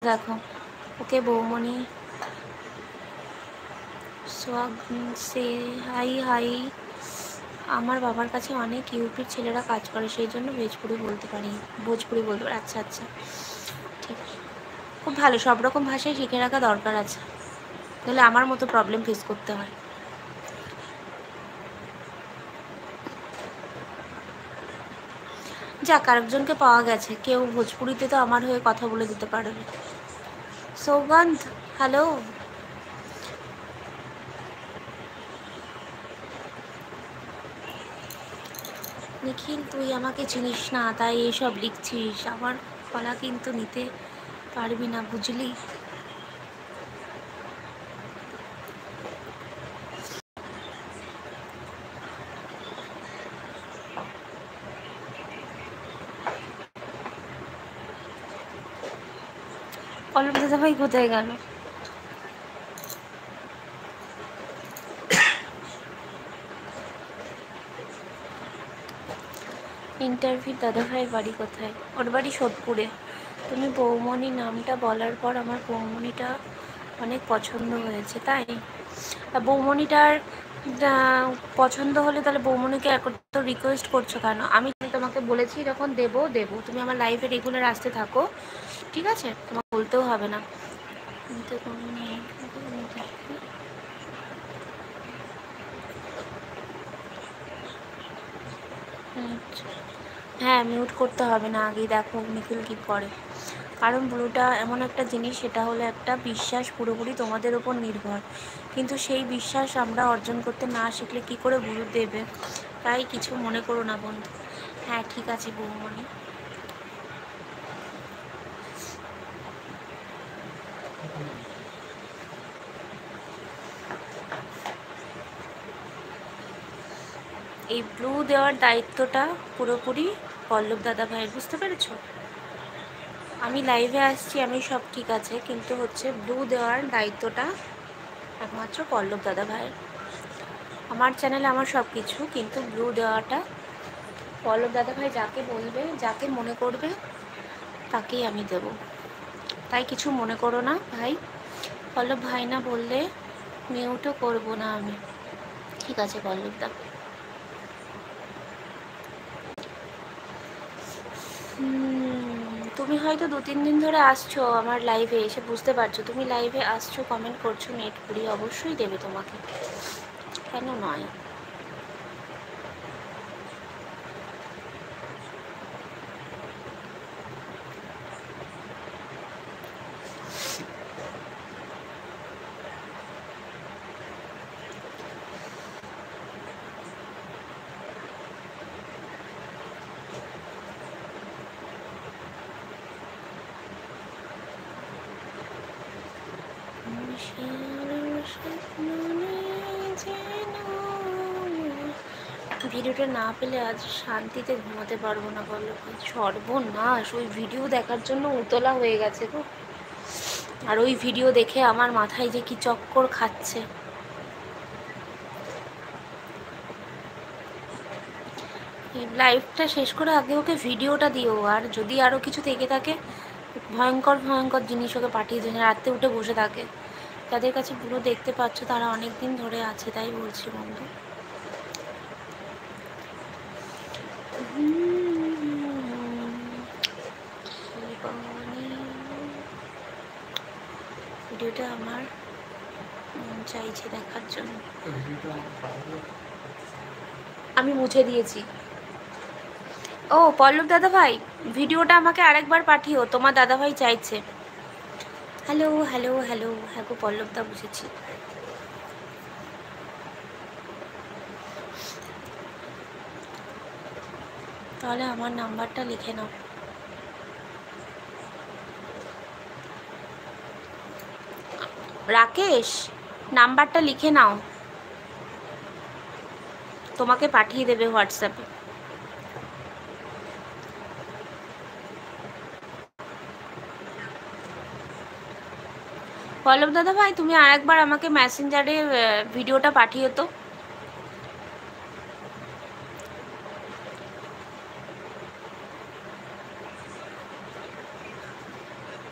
দেখো ওকে বৌমণি সোয়াগ সে high high. আমার বাবার কাছে অনেক ইউপির ছেলেরা কাজ করে, সেই জন্য ভোজপুরি বলতে পারি। আচ্ছা আচ্ছা, ঠিক, খুব ভালো। সব রকম ভাষাই শিখে রাখা দরকার আছে, তাহলে আমার মতো প্রবলেম ফেস করতে হয়। যাক, আরেকজনকে পাওয়া গেছে, কেউ ভোজপুরিতে তো আমার হয়ে কথা বলে দিতে পারবে। সৌগন্ধ, হ্যালো। নিখিল, তুই আমাকে চিনিস না তাই এইসব লিখছিস, আমার কলা কিন্তু নিতে পারবি না, বুঝলি? পল্লব দাদা ভাই কোথায় গেল? ইন্টারভিউ দাদা ভাইয়ের বাড়ি কোথায়? ওর বাড়ি সোদপুরে। তুমি বৌমণি নামটা বলার পর আমার বৌমণিটা অনেক পছন্দ হয়েছে, তাই বৌমণিটার পছন্দ হলে তাহলে বৌমণিকে এত রিকোয়েস্ট করছো কেন? আমি তোমাকে বলেছি যখন দেবো, তুমি আমার লাইফে রেগুলার আসতে থাকো, ঠিক আছে? তোমাকে বলতেও হবে না। হ্যাঁ, মিউট করতে হবে না, আগেই দেখো নিখিল কী করে। কারণ ব্লুটা এমন একটা জিনিস, সেটা হলো একটা বিশ্বাস, পুরোপুরি তোমাদের ওপর নির্ভর, কিন্তু সেই বিশ্বাস আমরা অর্জন করতে না শিখলে কী করে ব্লু দেবে? তাই কিছু মনে করো না বন্ধু। হ্যাঁ ঠিক আছে বৌমণি। এই ব্লু দেওয়ার দায়িত্বটা পুরোপুরি পল্লব দাদা ভাইয়ের, বুঝতে পেরেছো? আমি লাইভে আসছি, আমি সব ঠিক আছে, কিন্তু হচ্ছে ব্লু দেওয়ার দায়িত্বটা একমাত্র পল্লব দাদা ভাইয়ের। আমার চ্যানেলে আমার সব কিছু, কিন্তু ব্লু দেওয়াটা পল্লব দাদা ভাই যাকে বলবে, যাকে মনে করবে তাকেই আমি দেব। তাই কিছু মনে করো না ভাই। পল্লব ভাই না বললে মিউটও করবো না আমি, ঠিক আছে পল্লব দা? তুমি হয়তো 2-3 দিন ধরে আসছো আমার লাইভে, এসে বুঝতে পারছো, তুমি লাইভে আসছো, কমেন্ট করছো, নেট পুরি অবশ্যই দেবে তোমাকে, কেন নয়? ভিডিওটা না পেলে আজ শান্তিতে ঘুমাতে পারবো না, বলো? সর্বনাশ, ওই ভিডিও দেখার জন্য উতলা হয়ে গেছে গো। আর ওই ভিডিও দেখে আমার মাথায় যে কি চক্কর খাচ্ছে। লাইভটা শেষ করে আগে ওকে ভিডিওটা দিও, আর যদি আরও কিছু থেকে থাকে ভয়ঙ্কর ভয়ঙ্কর জিনিস ওকে পাঠিয়ে দিন, রাত্রে উঠে বসে থাকে। যাদের কাছে পুরো দেখতে পাচ্ছ তারা অনেক দিন ধরে আছে, তাই বলছি বন্ধু। ভিডিওটা আমার মন চাইছে দেখার জন্য, আমি মুছে দিয়েছি। ও পল্লব দাদা ভাই, ভিডিওটা আমাকে আরেকবার পাঠিও, তোমার দাদা ভাই চাইছে। হ্যালো হ্যালো হ্যালো, হ্যাঁ গো পল্লব দা, বুঝেছি। তাহলে আমার নাম্বারটা লিখে নাও। রাকেশ, নাম্বারটা লিখে নাও, তোমাকে পাঠিয়ে দেবে হোয়াটসঅ্যাপে। পল্লব দাদা ভাই, তুমি আরেকবার আমাকে মেসেঞ্জারে ভিডিওটা পাঠিয়ে তো।